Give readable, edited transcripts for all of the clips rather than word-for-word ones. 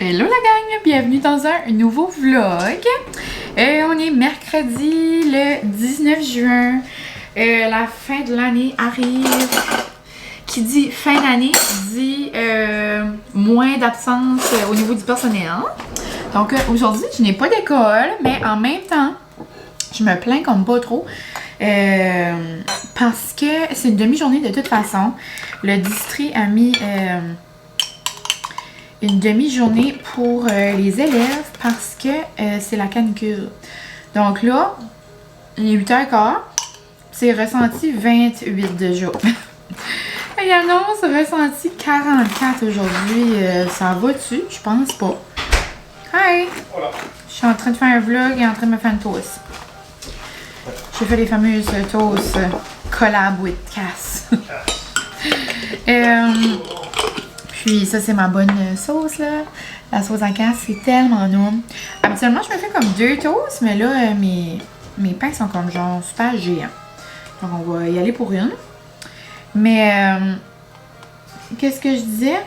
Hello la gang, bienvenue dans un nouveau vlog. On est mercredi le 19 juin. La fin de l'année arrive. Qui dit fin d'année dit moins d'absence au niveau du personnel. Donc aujourd'hui, je n'ai pas d'école, mais en même temps, je me plains comme pas trop. Parce que c'est une demi-journée de toute façon. Le district a mis une demi-journée pour les élèves parce que c'est la canicule. Donc là, il est 8h15, c'est ressenti 28 de jour. Il annonce ressenti 44 aujourd'hui. Ça va-tu? Je pense pas. Hi! Voilà. Je suis en train de faire un vlog et en train de me faire une toast. J'ai fait les fameuses toasts collab with Cass. Puis ça, c'est ma bonne sauce, là. La sauce à Cass, c'est tellement non. Habituellement, je me fais comme 2 toasts, mais là, mes pains sont comme genre super géants. Donc, on va y aller pour une. Mais, qu'est-ce que je disais?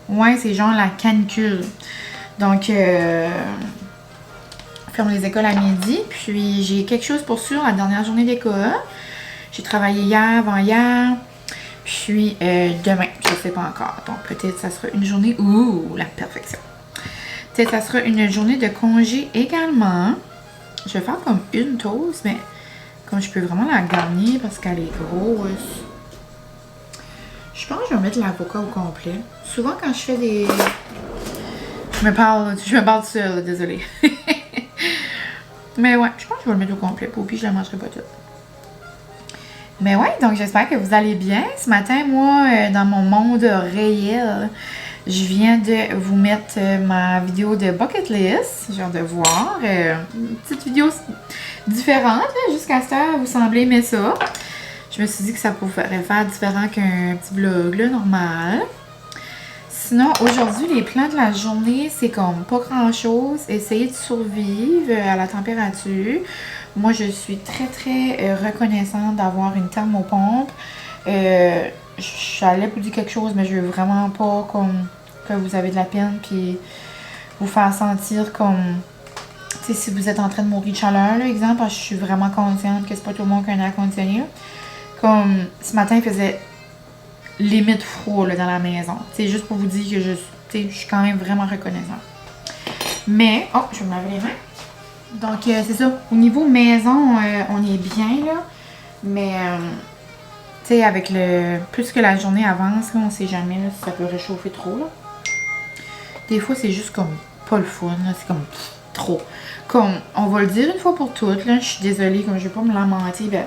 Ouais, c'est genre la canicule. Donc, ferme les écoles à midi. Puis, j'ai quelque chose pour sûr la dernière journée d'école. J'ai travaillé hier, avant-hier. Puis, demain, je ne sais pas encore. Donc, peut-être ça sera une journée... Ouh, la perfection. Peut-être ça sera une journée de congé également. Je vais faire comme une toast, mais comme je peux vraiment la garnir parce qu'elle est grosse. Je pense que je vais mettre l'avocat au complet. Souvent, quand je fais des... Je me parle seule, désolée. Mais ouais, je pense que je vais le mettre au complet. Puis, je la mangerai pas toute. Mais ouais, donc j'espère que vous allez bien. Ce matin, moi, dans mon monde réel, je viens de vous mettre ma vidéo de bucket list. J'ai hâte de voir. Une petite vidéo différente. Jusqu'à ce temps, vous semblez aimer ça. Je me suis dit que ça pourrait faire différent qu'un petit vlog là, normal. Sinon, aujourd'hui, les plans de la journée, c'est comme pas grand-chose. Essayer de survivre à la température. Moi, je suis très, très reconnaissante d'avoir une thermopompe. J'allais vous dire quelque chose, mais je veux vraiment pas comme que vous avez de la peine puis vous faire sentir comme... Tu sais, si vous êtes en train de mourir de chaleur, là, exemple, parce que je suis vraiment consciente que c'est pas tout le monde qui a un air conditionné. Comme ce matin, il faisait limite froid là, dans la maison. C'est juste pour vous dire que je suis quand même vraiment reconnaissante. Mais, oh, je vais me laver les mains. Donc, c'est ça. Au niveau maison, on est bien, là. Mais, tu sais, avec le... Plus que la journée avance, là, on sait jamais là, si ça peut réchauffer trop, là. Des fois, c'est juste comme pas le fun, là. C'est comme trop. Comme, on va le dire une fois pour toutes, là. Je suis désolée, comme je vais pas me lamenter, ben,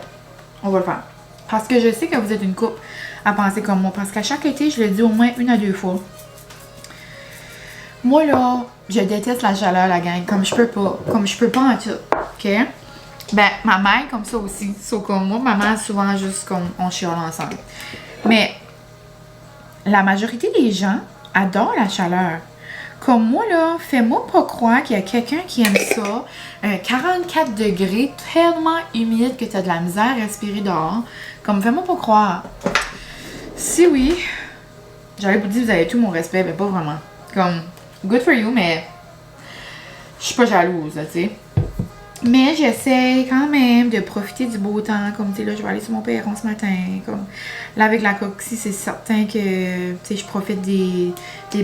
on va le faire. Parce que je sais que vous êtes une couple à penser comme moi. Parce qu'à chaque été, je le dis au moins 1 à 2 fois. Moi, là, je déteste la chaleur, la gang. Comme je peux pas. Comme je peux pas en tout. OK? Ben, ma mère, comme ça aussi. Sauf comme moi, ma mère, souvent, juste comme on chiale ensemble. Mais, la majorité des gens adorent la chaleur. Comme moi, là, fais-moi pas croire qu'il y a quelqu'un qui aime ça. 44 degrés, tellement humide que t'as de la misère à respirer dehors. Comme, fais-moi pas croire. Si oui, j'allais vous dire, vous avez tout mon respect, mais pas vraiment. Comme, good for you, mais je suis pas jalouse, tu sais. Mais j'essaie quand même de profiter du beau temps. Comme, tu sais, là, je vais aller sur mon perron ce matin. Comme, là, avec la coxie, c'est certain que, tu sais, je profite des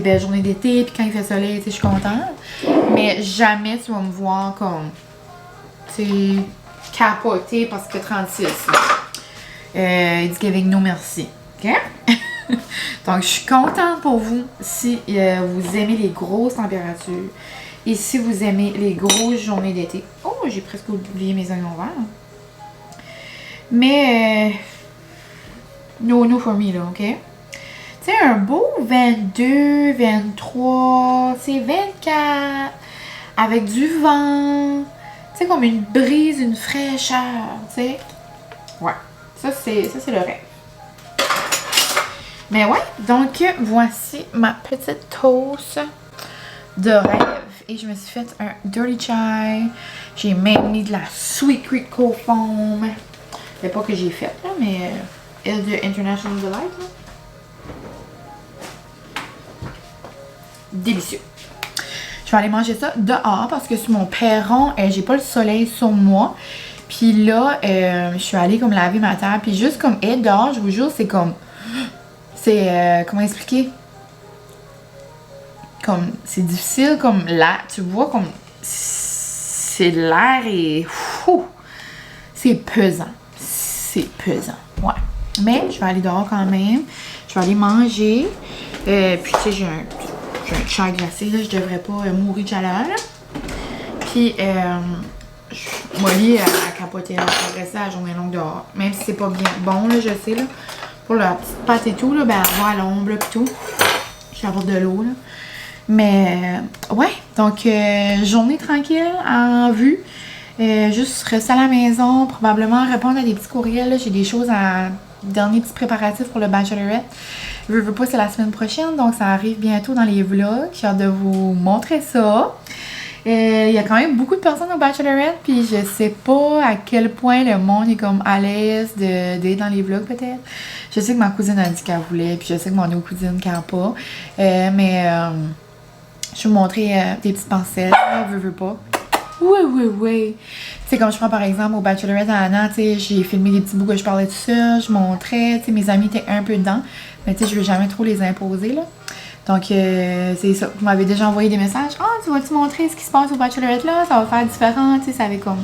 belles journées d'été. Puis quand il fait soleil, tu sais, je suis contente. Mais jamais tu vas me voir comme, tu sais, capoter parce que 36. It's giving no merci. OK? Donc, je suis contente pour vous si vous aimez les grosses températures. Et si vous aimez les grosses journées d'été. Oh, j'ai presque oublié mes oignons verts. Mais, no for me, là, OK? Tu sais, un beau 22, 23, c'est 24, avec du vent. Tu sais, comme une brise, une fraîcheur, tu sais. Ouais, ça, c'est le rêve. Mais ouais, donc, voici ma petite toast de rêve. Et je me suis fait un dirty chai. J'ai même mis de la Sweet Creek Cold Foam. C'est pas que j'ai fait, là, mais elle de International Delight. Là. Délicieux. Je vais aller manger ça dehors parce que sur mon perron, j'ai pas le soleil sur moi. Puis là, je suis allée comme laver ma terre. Puis juste comme être dehors, je vous jure, c'est comme... C'est... comment expliquer? Comme... C'est difficile comme l'air. Tu vois comme... C'est l'air et... Fou! C'est pesant. C'est pesant. Ouais. Mais je vais aller dehors quand même. Je vais aller manger. Puis tu sais, j'ai un chai glacé. Là, je devrais pas mourir de chaleur. Là. Puis... Molly, elle capotait, elle va rester la journée longue dehors. Même si c'est pas bien bon, là, je sais, là. Pour la petite pâte et tout, là, ben, elle va à l'ombre, là, pis tout. Je vais avoir de l'eau, là. Mais, ouais. Donc, journée tranquille, en vue. Juste rester à la maison, probablement répondre à des petits courriels, là. J'ai des choses à... Dernier petit préparatif pour le bachelorette. Je veux pas, c'est la semaine prochaine, donc ça arrive bientôt dans les vlogs. J'ai hâte de vous montrer ça. Il y a quand même beaucoup de personnes au bachelorette, puis je sais pas à quel point le monde est comme à l'aise d'être dans les vlogs peut-être. Je sais que ma cousine a dit qu'elle voulait, puis je sais que mon autre cousine qu'elle n'a pas. Je vais vous montrer des petites parcelles, veux pas. Oui. C'est comme je prends par exemple au bachelorette à Anna, tu sais, j'ai filmé des petits bouts que je parlais tout seul, je montrais, tu sais, mes amis étaient un peu dedans, mais tu sais, je veux jamais trop les imposer, là. Donc, c'est ça. Vous m'avez déjà envoyé des messages. Ah, tu vas-tu montrer ce qui se passe au bachelorette là? Ça va faire différent, tu sais, ça avec comme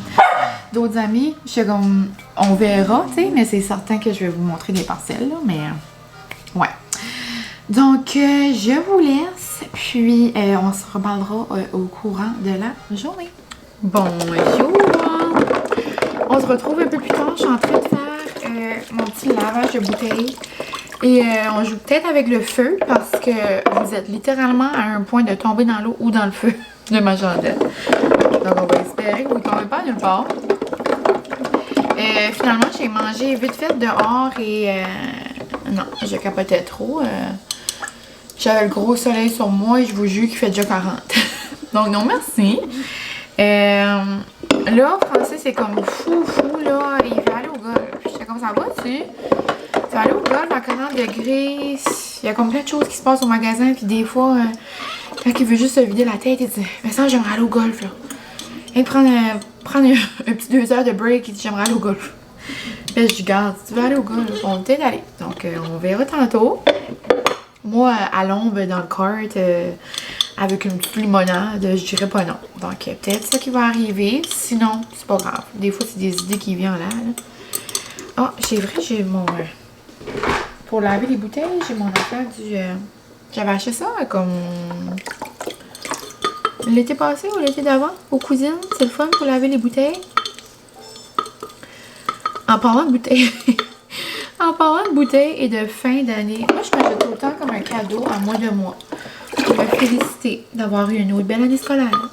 d'autres amis. Je suis comme, on verra, tu sais, mais c'est certain que je vais vous montrer des parcelles, là, mais ouais. Donc, je vous laisse, puis on se reparlera au courant de la journée. Bonjour! On se retrouve un peu plus tard. Je suis en train de faire mon petit lavage de bouteilles. Et on joue peut-être avec le feu parce que vous êtes littéralement à un point de tomber dans l'eau ou dans le feu de ma chandelle. Donc on va espérer que vous ne tombez pas nulle part. Finalement, j'ai mangé vite fait dehors et non, je capotais trop. J'avais le gros soleil sur moi et je vous jure qu'il fait déjà 40. Donc non, merci. Là, Francis, c'est comme fou, là. Il veut aller au golf. J'étais comme ça va, tu vas aller au golf à 40 degrés. Il y a comme plein de choses qui se passent au magasin. Puis des fois, quand il veut juste se vider la tête, il dit mais ça, j'aimerais aller au golf, là. Et prendre un petit 2 heures de break, il dit j'aimerais aller au golf. Puis je dis garde, si tu veux aller au golf, on va peut-être aller. Donc, on verra tantôt. Moi, à l'ombre, dans le kart, avec une petite limonade, je dirais pas non. Donc, peut-être ça qui va arriver. Sinon, c'est pas grave. Des fois, c'est des idées qui viennent là. Ah, c'est vrai, j'ai mon... pour laver les bouteilles, j'ai mon affaire du... J'avais acheté ça comme... l'été passé ou l'été d'avant, aux cousines. C'est le fun pour laver les bouteilles. En parlant de bouteilles... En parlant de bouteilles et de fin d'année, moi, je m'achète tout le temps comme un cadeau à moi de moi. Pour me féliciter d'avoir eu une autre belle année scolaire.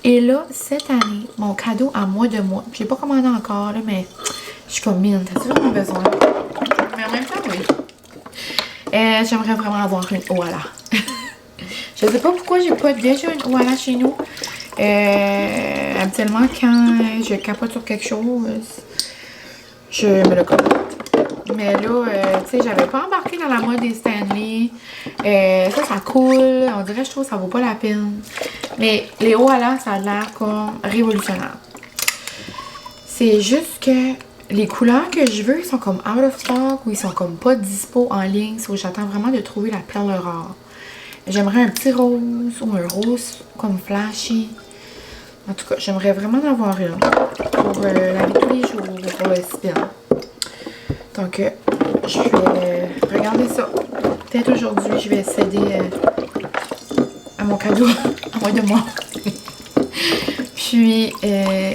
Et là, cette année, mon cadeau à moi de moi, j'ai pas commandé encore, là, mais je suis comme mine, t'as-tu vraiment besoin? Mais en même temps, oui. J'aimerais vraiment avoir une Owala. Je sais pas pourquoi j'ai pas déjà une Owala chez nous. Habituellement, quand je capote sur quelque chose, je me le commande. Mais là, tu sais, j'avais pas embarqué dans la mode des Stanley. Ça coule. On dirait, je trouve, ça vaut pas la peine. Mais les Owala, ça a l'air comme révolutionnaire. C'est juste que les couleurs que je veux, ils sont comme out of stock ou ils sont comme pas dispo en ligne. So, j'attends vraiment de trouver la perle rare. J'aimerais un petit rose ou un rose comme flashy. En tout cas, j'aimerais vraiment en avoir une pour laver tous les jours pour le spin. Donc, je vais regarder ça. Peut-être aujourd'hui, je vais céder à mon cadeau, à moi de moi. Puis,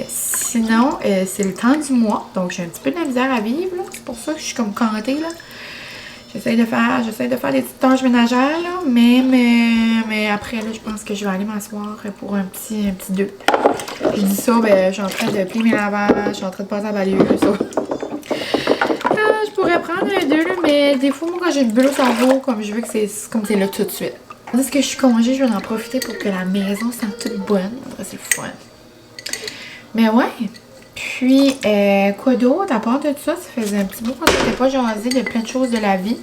sinon, c'est le temps du mois. Donc, j'ai un petit peu de la misère à vivre. C'est pour ça que je suis comme cantée, là. J'essaie de faire des petites tâches ménagères, là. Mais après, là, je pense que je vais aller m'asseoir pour un petit 2. Je dis ça, ben, je suis en train de plier mes lavages, je suis en train de passer à la balayeuse, ça. Je pourrais prendre un 2, là, mais des fois, moi, quand j'ai une bulle au cerveau, comme je veux que c'est comme c'est là tout de suite. Tandis que je suis congée, je vais en profiter pour que la maison sente toute bonne. C'est le fun. Mais ouais. Puis, quoi d'autre? À part de ça, ça faisait un petit bout qu'on n'était pas jasé de plein de choses de la vie.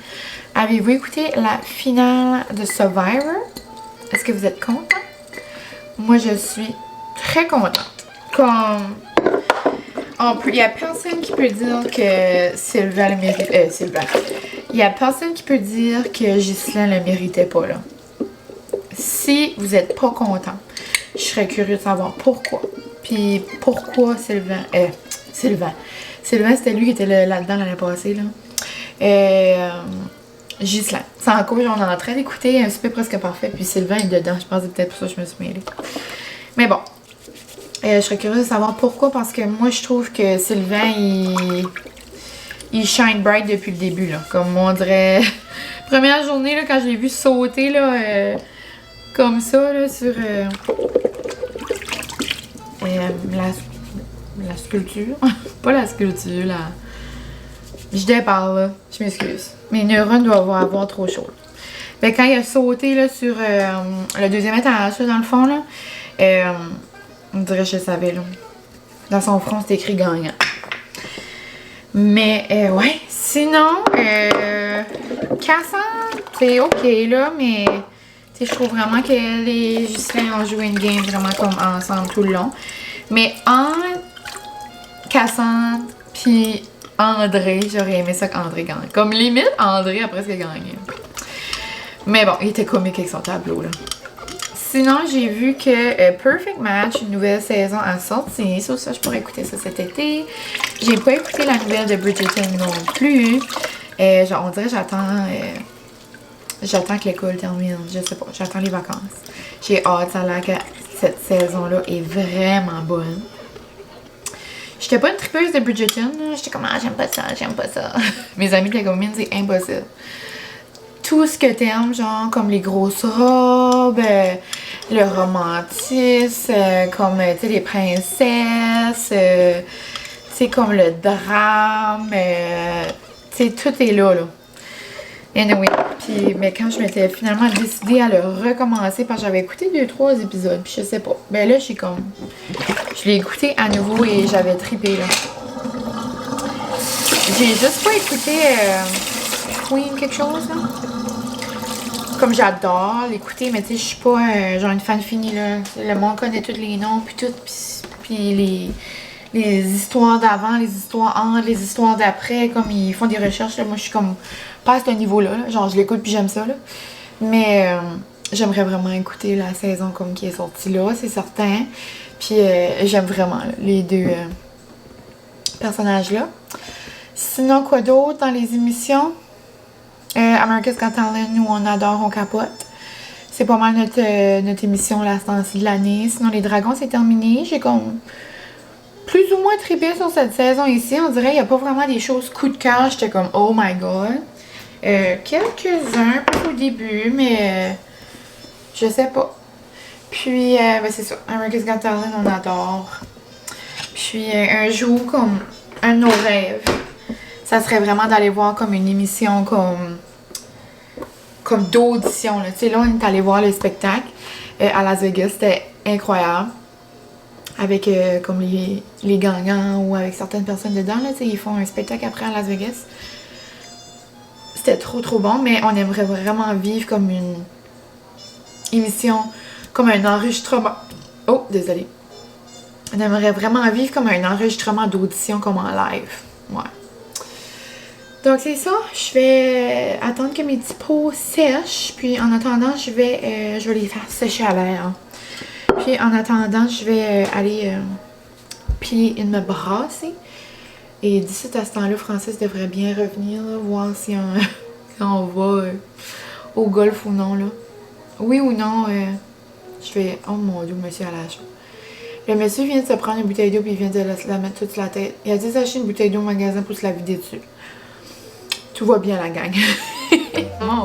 Avez-vous écouté la finale de Survivor? Est-ce que vous êtes content? moi je suis très contente. Comme il y a personne qui peut dire que Sylvain le mérite. Sylvain. Il y a personne qui peut dire que Ghislain le méritait pas là. Si vous êtes pas content, je serais curieux de savoir pourquoi. Puis pourquoi Sylvain. Sylvain, c'était lui qui était là-dedans l'année passée là. Ghislain. C'est en cours, on est en train d'écouter un super presque parfait. Puis Sylvain est dedans. Je pense que c'est peut-être pour ça que je me suis mêlée. Mais bon. Je serais curieuse de savoir pourquoi, parce que moi, je trouve que Sylvain, il shine bright depuis le début, là. Comme on dirait... Première journée, là, quand je l'ai vu sauter, là, comme ça, là, sur la sculpture. Pas la sculpture, là. Je déparle, là. Je m'excuse. Mes neurones doivent avoir trop chaud. Fait quand il a sauté, là, sur le deuxième étage, là, dans le fond, là, on dirait que je savais, là. Dans son front, c'était écrit gagnant. Mais, ouais. Sinon, Cassandre, c'est ok, là, mais, tu sais, je trouve vraiment que les Ghislain ont joué une game vraiment comme ensemble tout le long. Mais entre Cassandre puis André, j'aurais aimé ça qu'André gagne. Comme limite, André a presque gagné. Mais bon, il était comique avec son tableau, là. Sinon, j'ai vu que Perfect Match, une nouvelle saison a sorti. Sur ça, je pourrais écouter ça cet été. J'ai pas écouté la nouvelle de Bridgerton non plus. Genre, on dirait que j'attends que l'école termine. Je sais pas, j'attends les vacances. J'ai hâte, ça a l'air que cette saison-là est vraiment bonne. J'étais pas une tripeuse de Bridgerton. J'étais comme, ah, j'aime pas ça. Mes amis étaient comme, c'est impossible. Tout ce que t'aimes, genre comme les grosses robes, le romantisme, comme tu sais les princesses, tu sais comme le drame, tu sais tout est là. Anyway, puis mais quand je m'étais finalement décidée à le recommencer parce que j'avais écouté 2-3 épisodes, puis je sais pas, ben là je l'ai écouté à nouveau et j'avais trippé là. J'ai juste pas écouté Queen quelque chose là. Comme j'adore l'écouter, mais tu sais, je suis pas genre une fan finie là. Le monde connaît tous les noms, puis tout, puis les histoires d'avant, les histoires entre, les histoires d'après, comme ils font des recherches là. Moi, je suis comme pas à ce niveau-là. Là. Genre, je l'écoute puis j'aime ça là. Mais j'aimerais vraiment écouter la saison comme qui est sortie là, c'est certain. Puis j'aime vraiment là, les deux personnages là. Sinon, quoi d'autre dans les émissions? America's Got Talent, nous on adore, on capote. C'est pas mal notre émission là, ce temps-ci de l'année. Sinon, les Dragons, c'est terminé. J'ai comme plus ou moins trippé sur cette saison ici. On dirait qu'il n'y a pas vraiment des choses coup de cœur. J'étais comme, oh my god. Quelques-uns, pas au début, mais je sais pas. Puis, ben c'est ça. America's Got Talent, on adore. Puis, un jour, comme un de nos rêves, ça serait vraiment d'aller voir comme une émission comme d'audition. Tu sais, là, on est allé voir le spectacle à Las Vegas. C'était incroyable. Avec comme les gagnants ou avec certaines personnes dedans. Là, tu sais, ils font un spectacle après à Las Vegas. C'était trop bon, mais on aimerait vraiment vivre comme une émission, comme un enregistrement. Oh, désolé. On aimerait vraiment vivre comme un enregistrement d'audition comme en live. Ouais. Donc c'est ça, je vais attendre que mes petits pots sèchent, puis en attendant, je vais les faire sécher à l'air. Puis en attendant, je vais aller plier et me brasser. Et d'ici à ce temps-là, Francis devrait bien revenir, là, voir si on va au golf ou non. Là. Oui ou non, je vais... Oh mon Dieu, monsieur à l'âge. Le monsieur vient de se prendre une bouteille d'eau puis il vient de la mettre toute sur la tête. Il a dit d'acheter une bouteille d'eau au magasin pour se la vider dessus. Tout va bien, la gang. Oh.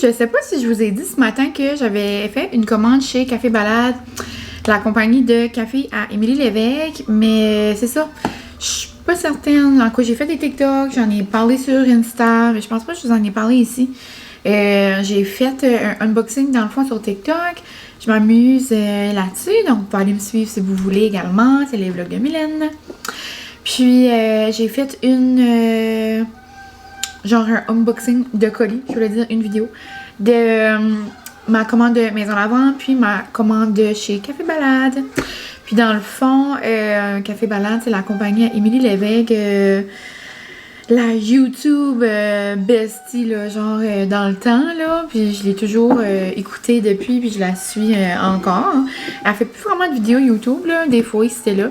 je sais pas si je vous ai dit ce matin que j'avais fait une commande chez Café Balade, la compagnie de café à Émilie Lévesque, mais c'est ça. Je suis pas certaine. En quoi j'ai fait des TikTok, j'en ai parlé sur Insta, mais je pense pas que je vous en ai parlé ici. J'ai fait un unboxing dans le fond sur TikTok. Je m'amuse là-dessus, donc vous pouvez aller me suivre si vous voulez également. C'est les vlogs de Mylène. Puis j'ai fait genre un unboxing de colis, je voulais dire une vidéo, de ma commande de Maison Lavant, puis ma commande de chez Café Balade. Puis dans le fond, Café Balade, c'est la compagnie à Émilie Lévesque, la YouTube bestie, là, genre dans le temps, là. Puis je l'ai toujours écoutée depuis, puis je la suis encore. Elle fait plus vraiment de vidéos YouTube, là. Des fois, c'était là.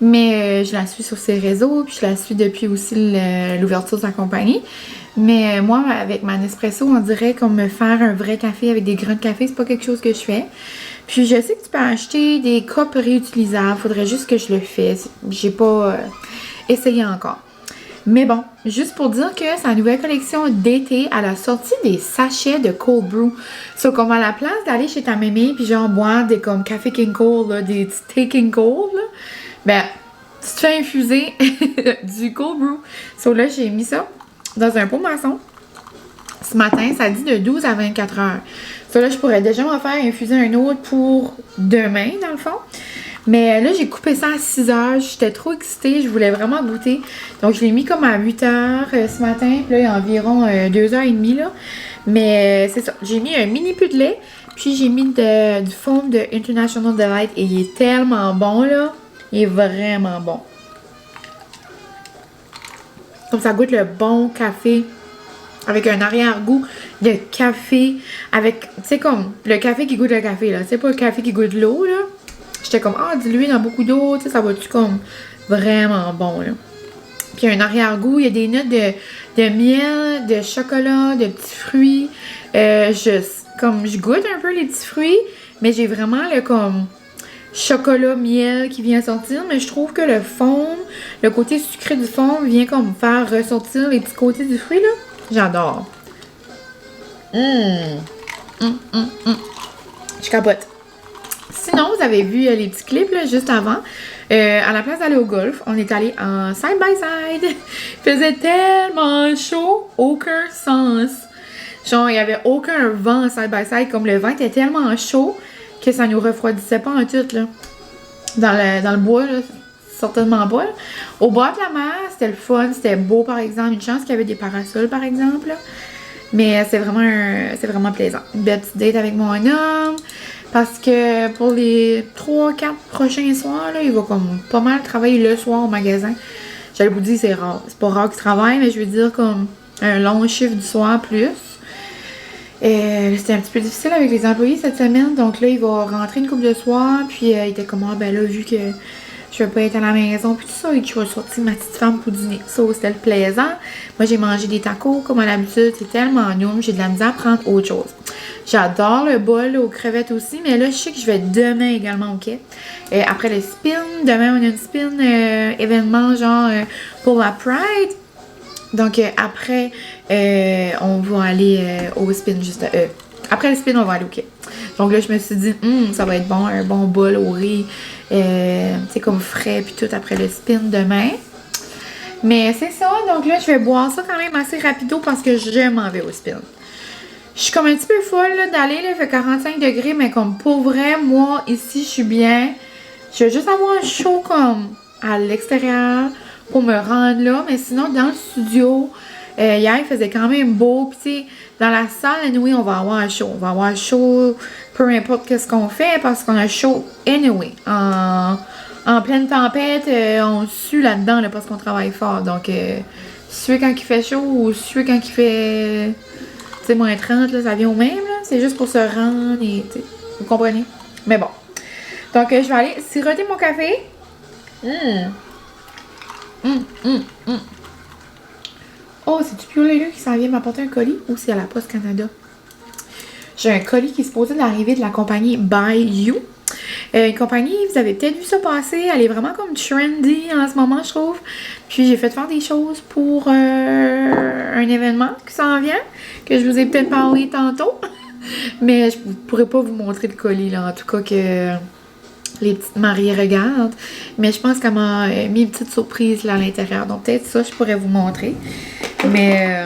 Mais je la suis sur ses réseaux, puis je la suis depuis aussi l'ouverture de sa compagnie. Mais moi, avec ma Nespresso, on dirait qu'on me faire un vrai café avec des grains de café, c'est pas quelque chose que je fais. Puis je sais que tu peux acheter des copes réutilisables, faudrait juste que je le fasse. J'ai pas essayé encore. Mais bon, juste pour dire que sa nouvelle collection d'été, elle a sorti des sachets de cold brew. So, comme à la place d'aller chez ta mémé, puis genre boire des comme café King Cold, là, des thé King Cold, là, ben, tu te fais infuser du cold brew. So là, j'ai mis ça dans un pot maçon. Ce matin, ça dit de 12 à 24 heures. So là, je pourrais déjà m'en faire infuser un autre pour demain, dans le fond. Mais là, j'ai coupé ça à 6 heures. J'étais trop excitée. Je voulais vraiment goûter. Donc, je l'ai mis comme à 8 heures ce matin. Puis là, il y a environ 2h30, là. Mais c'est ça. J'ai mis un mini peu de lait. Puis, j'ai mis du foam de International Delight. Et il est tellement bon, là. Il est vraiment bon. Comme ça goûte le bon café. Avec un arrière-goût de café. Avec, tu sais, comme le café qui goûte le café, là. C'est pas le café qui goûte l'eau, là. J'étais comme, dilué dans beaucoup d'eau, tu sais, ça va-tu comme vraiment bon, là. Puis un arrière-goût, il y a des notes de miel, de chocolat, de petits fruits. Je goûte un peu les petits fruits, mais j'ai vraiment le comme chocolat, miel qui vient sortir. Mais je trouve que le fond, le côté sucré du fond vient comme faire ressortir les petits côtés du fruit, là. J'adore. Je capote. Sinon, vous avez vu les petits clips là, juste avant. À la place d'aller au golf, on est allé en side-by-side. Il faisait tellement chaud, aucun sens. Genre, il n'y avait aucun vent side-by-side. Comme le vent était tellement chaud que ça nous refroidissait pas en tout. Là. Dans le bois, là, certainement pas. Là. Au bord de la mer, c'était le fun, c'était beau par exemple. Une chance qu'il y avait des parasols par exemple. Là. Mais c'est vraiment plaisant. Une belle petite date avec mon homme. Parce que pour les 3-4 prochains soirs, là, il va comme pas mal travailler le soir au magasin. J'allais vous dire, c'est rare. C'est pas rare qu'il travaille, mais je veux dire comme un long chiffre du soir plus. C'était un petit peu difficile avec les employés cette semaine. Donc là, il va rentrer une couple de soir. Puis il était comme, ben là, vu que je vais pas être à la maison, puis tout ça, et que je vais sortir ma petite femme pour dîner. Ça, c'était le plaisant. Moi, j'ai mangé des tacos, comme à l'habitude. C'est tellement noum. J'ai de la misère à prendre autre chose. J'adore le bol aux crevettes aussi, mais là, je sais que je vais demain également au quai. Après le spin, demain, on a une spin événement genre pour la Pride. Donc, après, on va aller au spin juste... après le spin, on va aller au quai. Donc là, je me suis dit, ça va être bon, un bon bol au riz, tu sais, comme frais, puis tout après le spin demain. Mais c'est ça, donc là, je vais boire ça quand même assez rapido parce que je m'en vais au spin. Je suis comme un petit peu folle là, d'aller, là, il fait 45 degrés, mais comme pour vrai, moi, ici, je suis bien. Je vais juste avoir chaud comme à l'extérieur pour me rendre là, mais sinon, dans le studio, hier, il faisait quand même beau, puis tu sais, dans la salle, anyway, on va avoir chaud. On va avoir chaud, peu importe qu'est-ce qu'on fait, parce qu'on a chaud anyway. En pleine tempête, on sue là-dedans, là, parce qu'on travaille fort. Donc, suer quand il fait chaud ou suer quand il fait... Tu sais, moins 30, là, ça vient au même, là. C'est juste pour se rendre et, tu sais, vous comprenez? Mais bon. Donc, je vais aller siroter mon café. Oh, c'est-tu Pio Leleu qui s'en vient m'apporter un colis ou c'est à la Poste Canada? J'ai un colis qui est supposé d'arriver de la compagnie By You. Une compagnie, vous avez peut-être vu ça passer, elle est vraiment comme trendy en ce moment, je trouve. Puis j'ai fait faire des choses pour un événement qui s'en vient, que je vous ai peut-être parlé tantôt. Mais je ne pourrais pas vous montrer le colis, là, en tout cas que les petites Marie regardent. Mais je pense qu'elle m'a mis une petite surprise là à l'intérieur. Donc peut-être ça, je pourrais vous montrer. Mais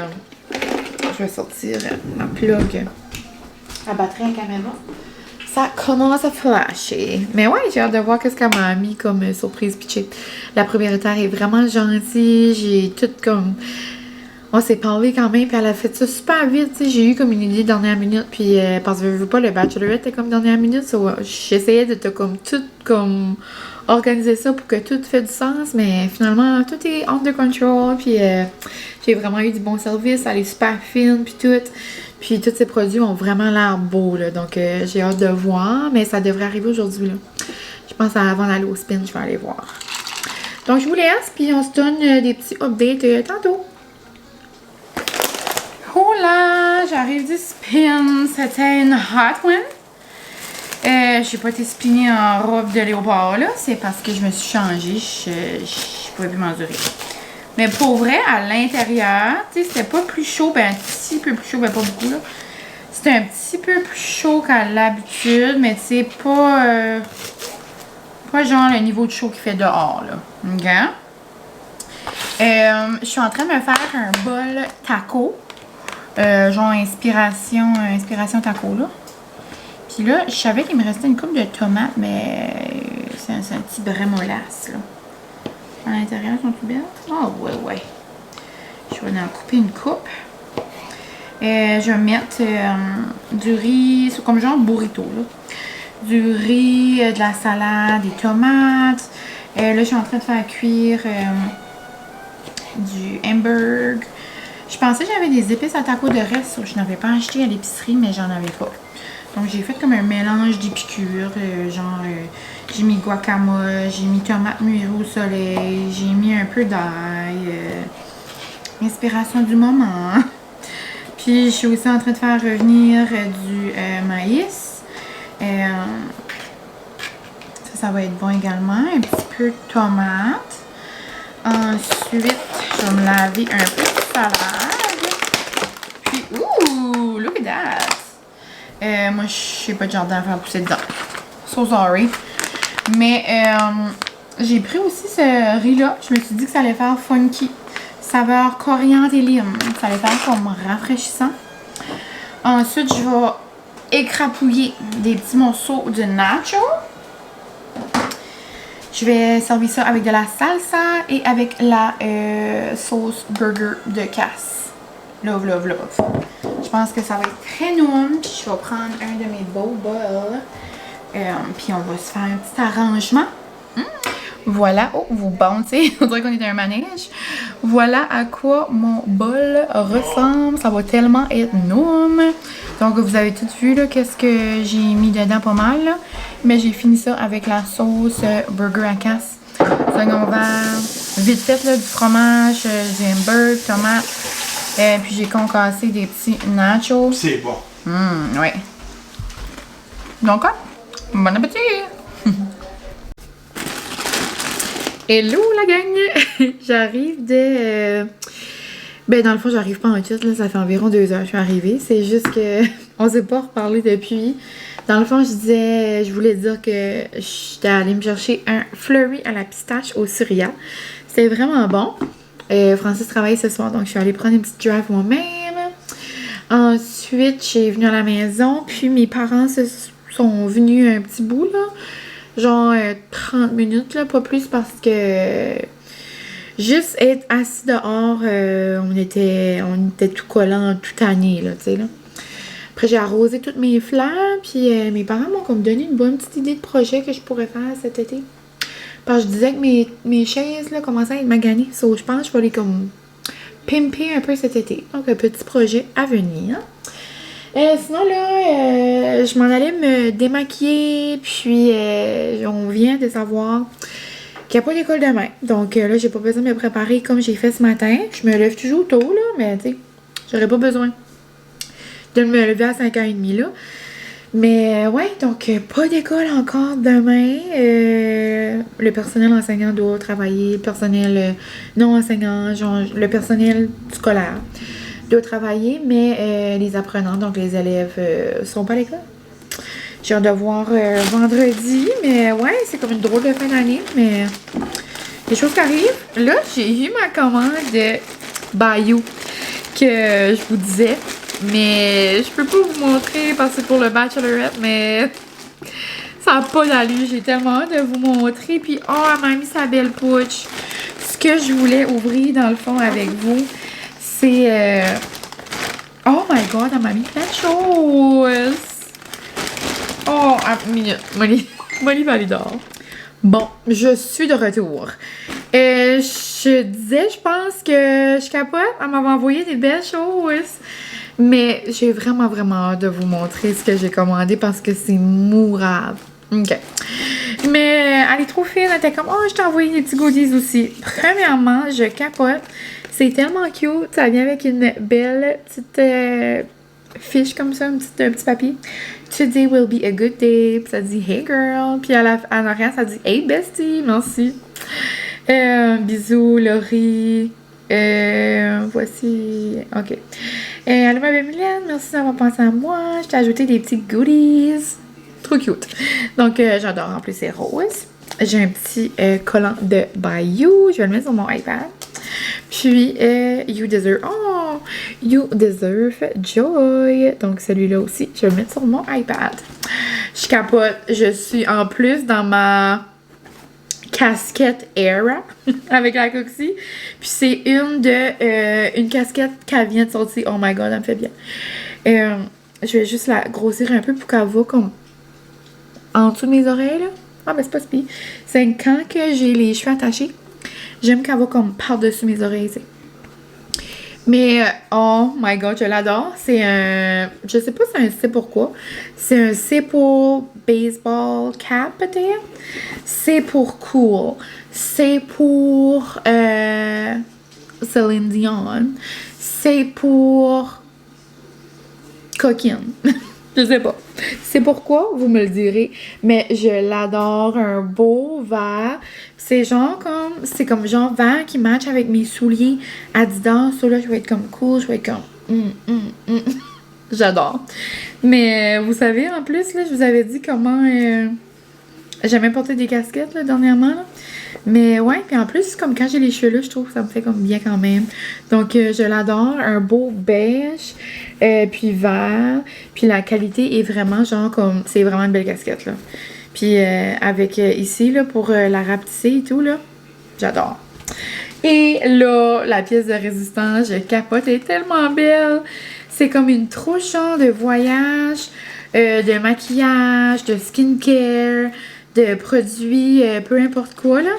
je vais sortir ma plug à batterie à caméra. Ça commence à flasher. Mais ouais, j'ai hâte de voir qu'est-ce qu'elle m'a mis comme surprise pitchée. La propriétaire est vraiment gentille. J'ai tout comme... On s'est parlé quand même, puis elle a fait ça super vite, tu sais. J'ai eu comme une idée dernière minute, puis parce que je veux pas, le bachelorette était comme dernière minute, j'essayais de te comme tout comme organiser ça pour que tout fait du sens, mais finalement tout est under control, puis j'ai vraiment eu du bon service, elle est super fine, puis tout. Puis tous ces produits ont vraiment l'air beaux, là, donc j'ai hâte de voir, mais ça devrait arriver aujourd'hui, là. Je pense avant d'aller au spin, je vais aller voir. Donc je vous laisse, puis on se donne des petits updates tantôt. Oh là, j'arrive du spin. C'était une hot one. J'ai pas été spinée en robe de léopard là. C'est parce que je me suis changée. Je pouvais plus m'endurer. Mais pour vrai, à l'intérieur, tu sais, c'était pas plus chaud. Ben, un petit peu plus chaud, ben pas beaucoup là. C'était un petit peu plus chaud qu'à l'habitude. Mais tu sais, pas genre le niveau de chaud qu'il fait dehors là. OK? Je suis en train de me faire un bol taco. Genre inspiration taco là. Puis là, je savais qu'il me restait une coupe de tomates, mais c'est un petit brin molasse là. À l'intérieur, elles sont-tu belles? Oh ouais. Je vais en couper une coupe. Je vais mettre du riz, c'est comme genre burrito là. Du riz, de la salade, des tomates. Là, je suis en train de faire cuire du hamburger. Je pensais que j'avais des épices à taco de reste. Je n'avais pas acheté à l'épicerie, mais j'en avais pas. Donc, j'ai fait comme un mélange d'épicures. J'ai mis guacamole, j'ai mis tomate mûrie au soleil, j'ai mis un peu d'ail. Inspiration du moment. Puis, je suis aussi en train de faire revenir du maïs. Ça va être bon également. Un petit peu de tomate. Ensuite, je vais me laver un peu de salade. Puis, ouh, look at that. Moi, je sais pas de jardin à faire pousser dedans. So sorry. Mais j'ai pris aussi ce riz-là. Je me suis dit que ça allait faire funky. Saveur coriandre et lime. Ça allait faire comme rafraîchissant. Ensuite, je vais écrapouiller des petits morceaux de nacho. Je vais servir ça avec de la salsa et avec la sauce burger de Cass. Love. Je pense que ça va être très noum. Je vais prendre un de mes beaux bols. Puis on va se faire un petit arrangement. Voilà. Oh, vous bouncez. On dirait qu'on est dans un manège. Voilà à quoi mon bol ressemble. Ça va tellement être noum. Donc, vous avez tout vu, là, qu'est-ce que j'ai mis dedans pas mal, là. Mais j'ai fini ça avec la sauce burger à Cass. Second verre. Vite fait, là, du fromage, du hamburger, tomate. Puis j'ai concassé des petits nachos. C'est bon. Ouais. Donc, bon appétit! Hello la gang! J'arrive de... Ben dans le fond, j'arrive pas en tout, là, ça fait environ 2 heures que je suis arrivée. C'est juste que on s'est pas reparlé depuis. Dans le fond, je voulais dire que j'étais allée me chercher un flurry à la pistache au Surya. C'était vraiment bon. Francis travaille ce soir, donc je suis allée prendre une petite drive moi-même. Ensuite, j'ai venu à la maison, puis mes parents sont venus un petit bout, là. Genre 30 minutes, là, pas plus, parce que juste être assis dehors, on était tout collant toute année, là, tu sais, là. Après, j'ai arrosé toutes mes fleurs, puis mes parents m'ont comme donné une bonne petite idée de projet que je pourrais faire cet été. Parce que je disais que mes chaises, là, commençaient à être maganées. So, je pense que je vais les comme pimper un peu cet été. Donc, un petit projet à venir. Sinon, là, je m'en allais me démaquiller, puis on vient de savoir qu'il n'y a pas d'école demain. Donc, là, j'ai pas besoin de me préparer comme j'ai fait ce matin. Je me lève toujours tôt, là, mais tu sais, j'aurais pas besoin de me lever à 5h30, là. Mais ouais, donc pas d'école encore demain. Le personnel enseignant doit travailler, le personnel non enseignant, genre le personnel scolaire doit travailler, mais les apprenants, donc les élèves, sont pas à l'école. J'ai hâte de voir vendredi, mais ouais, c'est comme une drôle de fin d'année, mais des choses qui arrivent. Là, j'ai eu ma commande de Bayou que je vous disais. Mais je peux pas vous montrer parce que c'est pour le bachelorette, mais ça n'a pas d'allure. J'ai tellement hâte de vous montrer. Puis, oh, elle m'a mis sa belle pouche. Ce que je voulais ouvrir dans le fond avec vous, c'est... Oh my god, elle m'a mis plein de choses. Oh, une minute. Molly Validor. Bon, je suis de retour. Je disais, je pense que je capote. Elle m'avait envoyé des belles choses. Mais j'ai vraiment hâte de vous montrer ce que j'ai commandé parce que c'est mourable. OK. Mais elle est trop fine. Elle était comme, oh, je t'ai envoyé des petits goodies aussi. Premièrement, je capote. C'est tellement cute. Ça vient avec une belle petite fiche comme ça, un petit papier. Today will be a good day. Puis ça dit, hey girl. Puis en arrière, ça dit, hey bestie, merci. Bisous, Laurie. Voici. OK. Allô, ma belle Mylène, merci d'avoir pensé à moi. Je t'ai ajouté des petits goodies. Trop cute. Donc, j'adore. En plus, c'est rose. J'ai un petit collant de Bayou. Je vais le mettre sur mon iPad. Puis, You Deserve... Oh! You Deserve Joy. Donc, celui-là aussi, je vais le mettre sur mon iPad. Je capote. Je suis en plus dans ma casquette Era avec la coxie. Puis c'est une casquette qu'elle vient de sortir. Oh my god, elle me fait bien. Je vais juste la grossir un peu pour qu'elle va comme en dessous de mes oreilles là. Ah ben c'est pas si pire. C'est quand que j'ai les cheveux attachés, j'aime qu'elle va comme par-dessus mes oreilles, tu sais. Mais, oh my god, je l'adore. C'est un... Je sais pas si c'est un C pourquoi. C'est un C pour baseball cap, peut-être. C'est pour cool. C'est pour Céline Dion. C'est pour coquine. Je sais pas. C'est pourquoi, vous me le direz. Mais je l'adore. Un beau vert. C'est genre comme... C'est comme genre vert qui match avec mes souliers Adidas. So là, je vais être comme cool. Je vais être comme... J'adore. Mais vous savez, en plus, là, je vous avais dit comment... J'ai jamais porté des casquettes, là, dernièrement, là. Mais ouais, puis en plus, comme quand j'ai les cheveux là, je trouve que ça me fait comme bien quand même. Donc, je l'adore. Un beau beige, puis vert. Puis la qualité est vraiment genre comme... C'est vraiment une belle casquette, là. Puis avec ici, là, pour la rapetisser et tout, là, j'adore. Et là, la pièce de résistance, je capote, elle est tellement belle. C'est comme une trousse genre de voyage, de maquillage, de skincare, de produits, peu importe quoi, là.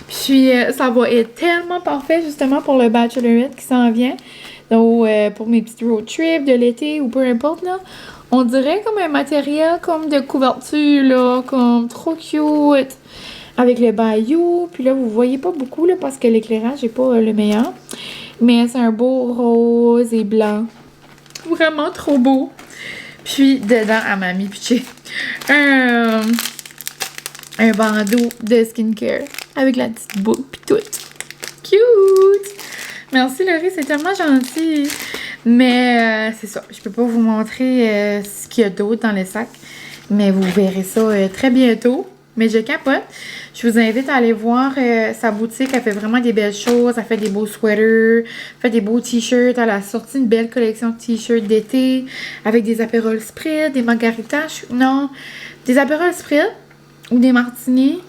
Puis, ça va être tellement parfait, justement, pour le bachelorette qui s'en vient. Donc, pour mes petites road trips de l'été ou peu importe, là. On dirait comme un matériel comme de couverture, là, comme trop cute. Avec le Bayou. Puis là, vous voyez pas beaucoup, là, parce que l'éclairage n'est pas le meilleur. Mais c'est un beau rose et blanc. Vraiment trop beau. Puis, dedans, elle m'a mis pitché un bandeau de skincare avec la petite boucle pis tout. Cute! Merci Laurie, c'est tellement gentil. Mais c'est ça, je peux pas vous montrer ce qu'il y a d'autre dans le sac. Mais vous verrez ça très bientôt. Mais je capote. Je vous invite à aller voir sa boutique. Elle fait vraiment des belles choses. Elle fait des beaux sweaters, elle fait des beaux t-shirts. Elle a sorti une belle collection de t-shirts d'été avec des Aperol Spritz, des margaritas. Non, des Aperol Spritz ou des martinis.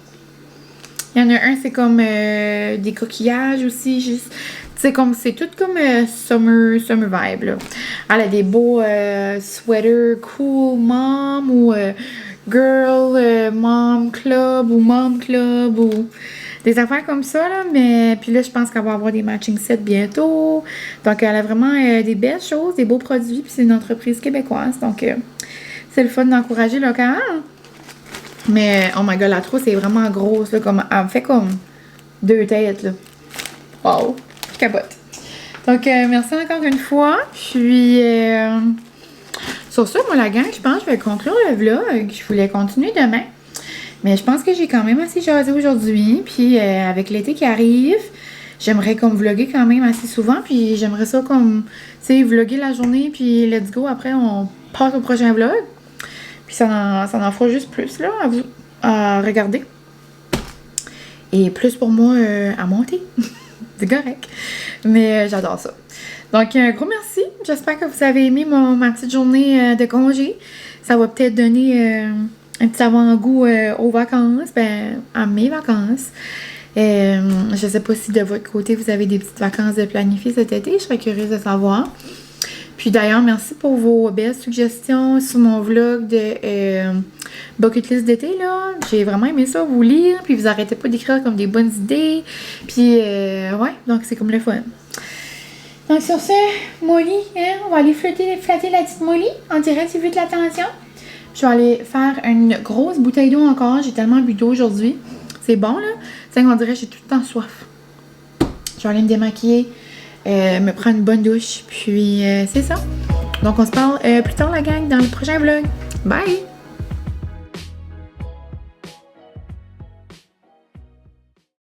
Il y en a un, c'est comme des coquillages aussi. Juste, c'est comme, c'est tout comme summer vibe, là. Elle a des beaux sweaters cool mom ou girl mom club ou des affaires comme ça, là. Mais puis là, je pense qu'elle va avoir des matching sets bientôt. Donc, elle a vraiment des belles choses, des beaux produits. Puis c'est une entreprise québécoise. Donc, c'est le fun d'encourager local. Mais, oh my god, la trousse est vraiment grosse, là, comme, elle me fait comme 2 têtes, là. Wow, je capote. Donc, merci encore une fois. Puis, Sur ça, moi, la gang, je pense que je vais conclure le vlog. Je voulais continuer demain. Mais je pense que j'ai quand même assez jasé aujourd'hui. Puis avec l'été qui arrive, j'aimerais comme vlogger quand même assez souvent. Puis j'aimerais ça comme, tu sais, vlogger la journée. Puis let's go. Après, on passe au prochain vlog. Puis ça en fera juste plus, là, à regarder. Et plus pour moi à monter. C'est correct. Mais j'adore ça. Donc, un gros merci. J'espère que vous avez aimé ma petite journée de congé. Ça va peut-être donner un petit avant-goût aux vacances, à mes vacances. Je sais pas si de votre côté, vous avez des petites vacances de planifier cet été. Je serais curieuse de savoir. Puis d'ailleurs, merci pour vos belles suggestions sur mon vlog de bucket list d'été, là. J'ai vraiment aimé ça, vous lire. Puis vous arrêtez pas d'écrire comme des bonnes idées. Puis, ouais, donc c'est comme le fun. Donc sur ce, Molly, hein, on va aller flatter la petite Molly en direct du but de l'attention. Je vais aller faire une grosse bouteille d'eau encore. J'ai tellement bu d'eau aujourd'hui. C'est bon, là. C'est qu'on dirait que j'ai tout le temps soif. Je vais aller me démaquiller, me prendre une bonne douche. Puis, c'est ça. Donc, on se parle plus tard, la gang, dans le prochain vlog. Bye!